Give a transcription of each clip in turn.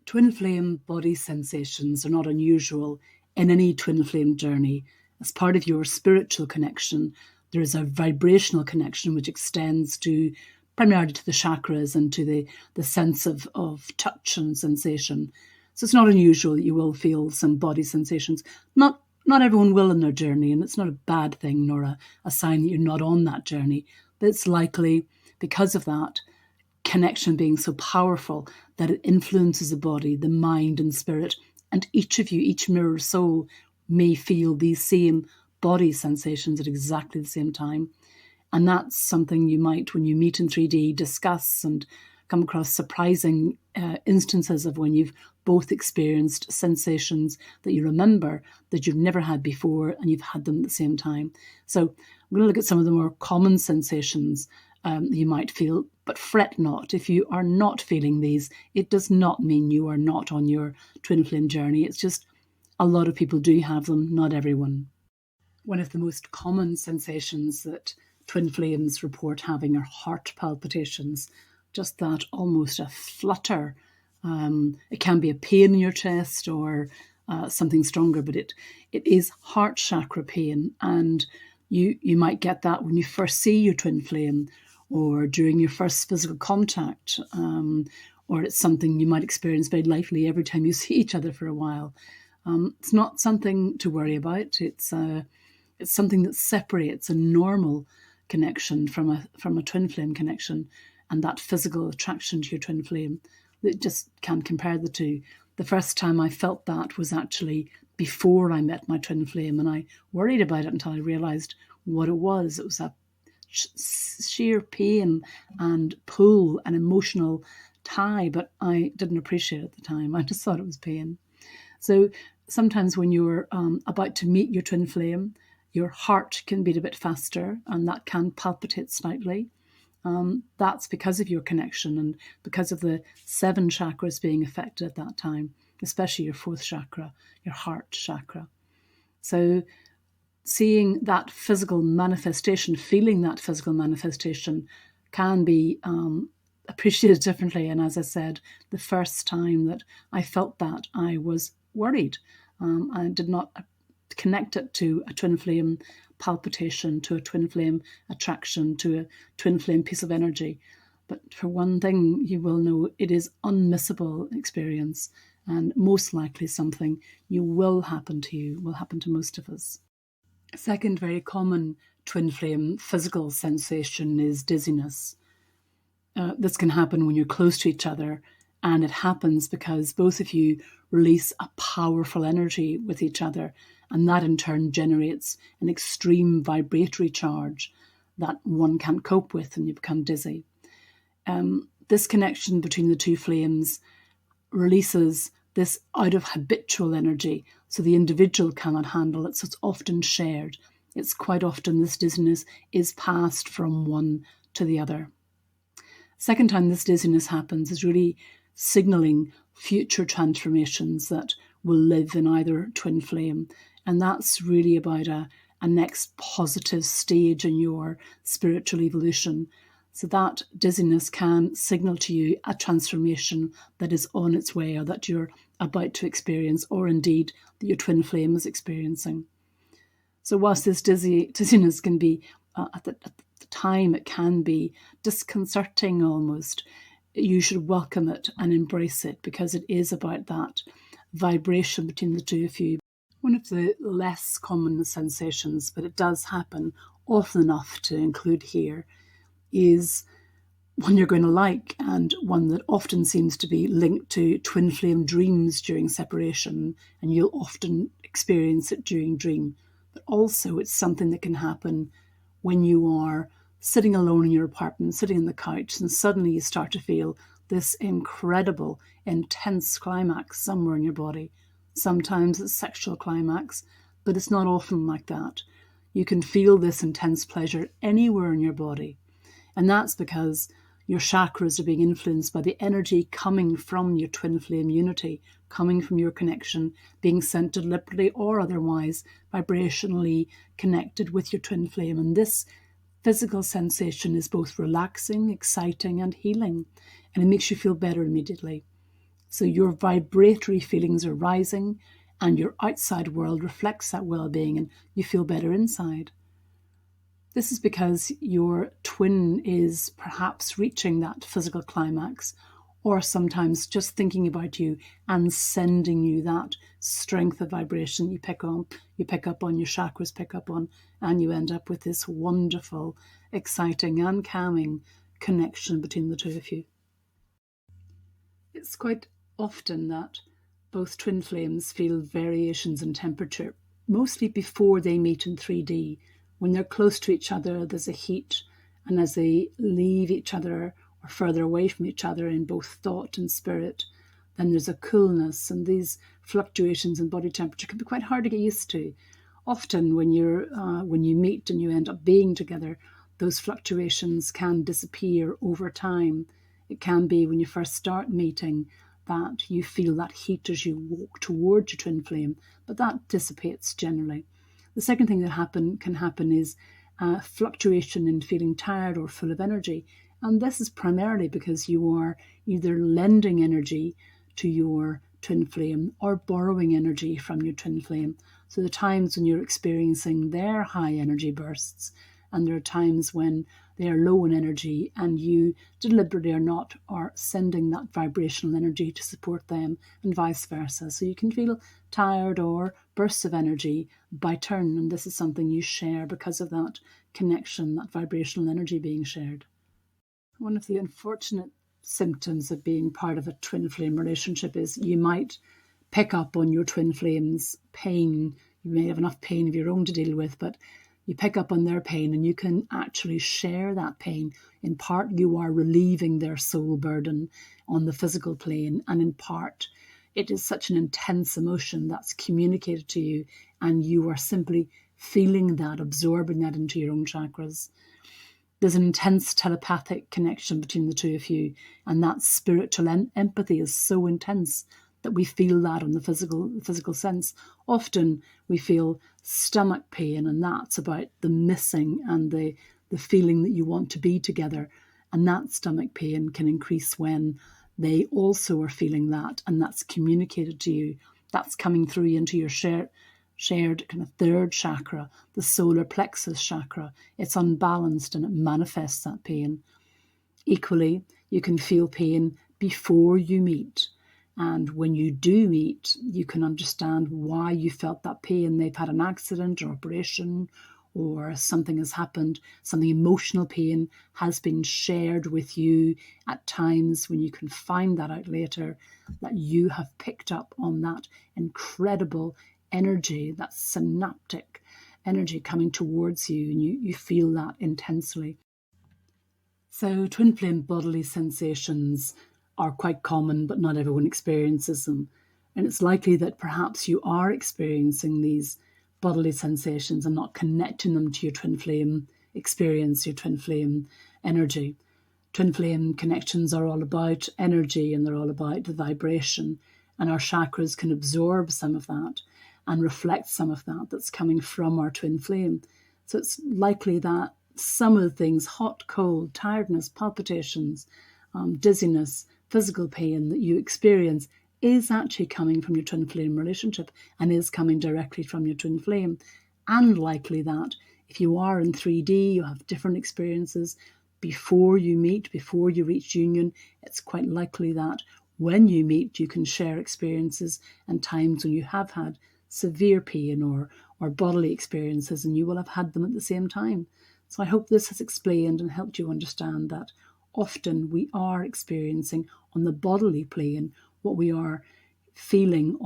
Twin flame body sensations are not unusual in any twin flame journey. As part of your spiritual connection, there is a vibrational connection which extends to primarily to the chakras and to the sense of touch and sensation. So it's not unusual that you will feel some body sensations. Not everyone will in their journey, and it's not a bad thing nor a sign that you're not on that journey. But it's likely because of that connection being so powerful that it influences the body, the mind and spirit. And each of you, each mirror soul, may feel these same body sensations at exactly the same time. And that's something you might, when you meet in 3D, discuss and come across surprising instances of when you've both experienced sensations that you remember that you've never had before and you've had them at the same time. So I'm going to look at some of the more common sensations you might feel, but fret not. If you are not feeling these, it does not mean you are not on your twin flame journey. It's just a lot of people do have them, not everyone. One of the most common sensations that twin flames report having are heart palpitations, just that almost a flutter. It can be a pain in your chest or something stronger, but it is heart chakra pain, and you might get that when you first see your twin flame or during your first physical contact, or it's something you might experience very lightly every time you see each other for a while. It's not something to worry about. It's something that separates a normal connection from a twin flame connection, and that physical attraction to your twin flame. It just can't compare the two. The first time I felt that was actually before I met my twin flame, and I worried about it until I realised what it was. It was a sheer pain and pull and emotional tie, but I didn't appreciate it at the time. I just thought it was pain. So sometimes when you're about to meet your twin flame, your heart can beat a bit faster and that can palpitate slightly. That's because of your connection and because of the 7 chakras being affected at that time, especially your 4th chakra, your heart chakra. So seeing that physical manifestation, feeling that physical manifestation can be appreciated differently. And as I said, the first time that I felt that, I was worried. I did not connect it to a twin flame palpitation, to a twin flame attraction, to a twin flame piece of energy. But for one thing, you will know it is unmissable experience, and most likely something will happen to most of us. A second very common twin flame physical sensation is dizziness. This can happen when you're close to each other, and it happens because both of you release a powerful energy with each other, and that in turn generates an extreme vibratory charge that one can't cope with, and you become dizzy. This connection between the two flames releases this out of habitual energy, so the individual cannot handle it, so it's often shared. It's quite often this dizziness is passed from one to the other. Second time this dizziness happens is really signalling future transformations that will live in either twin flame. And that's really about a next positive stage in your spiritual evolution. So that dizziness can signal to you a transformation that is on its way, or that you're about to experience, or indeed that your twin flame is experiencing. So whilst this dizziness can be, at the time, it can be disconcerting almost, you should welcome it and embrace it, because it is about that vibration between the two of you. One of the less common sensations, but it does happen often enough to include here, is one you're going to like, and one that often seems to be linked to twin flame dreams during separation, and you'll often experience it during dream. But also it's something that can happen when you are sitting alone in your apartment, sitting on the couch, and suddenly you start to feel this incredible, intense climax somewhere in your body. Sometimes it's sexual climax, but it's not often like that. You can feel this intense pleasure anywhere in your body. And that's because your chakras are being influenced by the energy coming from your twin flame unity, coming from your connection, being sent deliberately or otherwise vibrationally connected with your twin flame. And this physical sensation is both relaxing, exciting, and healing. And it makes you feel better immediately. So your vibratory feelings are rising and your outside world reflects that well-being and you feel better inside. This is because your twin is perhaps reaching that physical climax, or sometimes just thinking about you and sending you that strength of vibration you pick up on, your chakras pick up on, and you end up with this wonderful, exciting and calming connection between the two of you. It's quite often that both twin flames feel variations in temperature, mostly before they meet in 3D. When they're close to each other, there's a heat, and as they leave each other or further away from each other in both thought and spirit, then there's a coolness, and these fluctuations in body temperature can be quite hard to get used to. Often when you meet and you end up being together, those fluctuations can disappear over time. It can be when you first start meeting that you feel that heat as you walk towards your twin flame, but that dissipates generally. The second thing that can happen is fluctuation in feeling tired or full of energy. And this is primarily because you are either lending energy to your twin flame or borrowing energy from your twin flame. So the times when you're experiencing their high energy bursts, and there are times when they are low in energy and you deliberately or not are sending that vibrational energy to support them, and vice versa. So you can feel tired or bursts of energy by turn, and this is something you share because of that connection, that vibrational energy being shared. One of the unfortunate symptoms of being part of a twin flame relationship is you might pick up on your twin flame's pain. You may have enough pain of your own to deal with, but you pick up on their pain and you can actually share that pain. In part, you are relieving their soul burden on the physical plane, and in part, it is such an intense emotion that's communicated to you, and you are simply feeling that, absorbing that into your own chakras. There's an intense telepathic connection between the two of you, and that spiritual empathy is so intense that we feel that on the physical sense. Often we feel stomach pain, and that's about the missing and the feeling that you want to be together. And that stomach pain can increase when they also are feeling that, and that's communicated to you. That's coming through into your shared kind of third chakra, the solar plexus chakra. It's unbalanced and it manifests that pain. Equally, you can feel pain before you meet. And when you do meet, you can understand why you felt that pain. They've had an accident or operation, or something has happened, something emotional pain has been shared with you at times when you can find that out later, that you have picked up on that incredible energy, that synaptic energy coming towards you, and you feel that intensely. So twin flame bodily sensations are quite common, but not everyone experiences them. And it's likely that perhaps you are experiencing these bodily sensations and not connecting them to your twin flame experience, your twin flame energy. Twin flame connections are all about energy, and they're all about the vibration, and our chakras can absorb some of that and reflect some of that that's coming from our twin flame. So it's likely that some of the things, hot, cold, tiredness, palpitations, dizziness, physical pain that you experience is actually coming from your twin flame relationship and is coming directly from your twin flame. And likely that if you are in 3D, you have different experiences before you meet, before you reach union. It's quite likely that when you meet, you can share experiences and times when you have had severe pain or bodily experiences, and you will have had them at the same time. So I hope this has explained and helped you understand that often we are experiencing on the bodily plane what we are feeling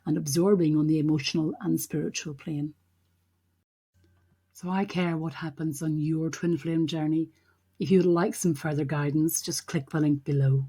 and absorbing on the emotional and spiritual plane. So I care what happens on your twin flame journey. If you'd like some further guidance, just click the link below.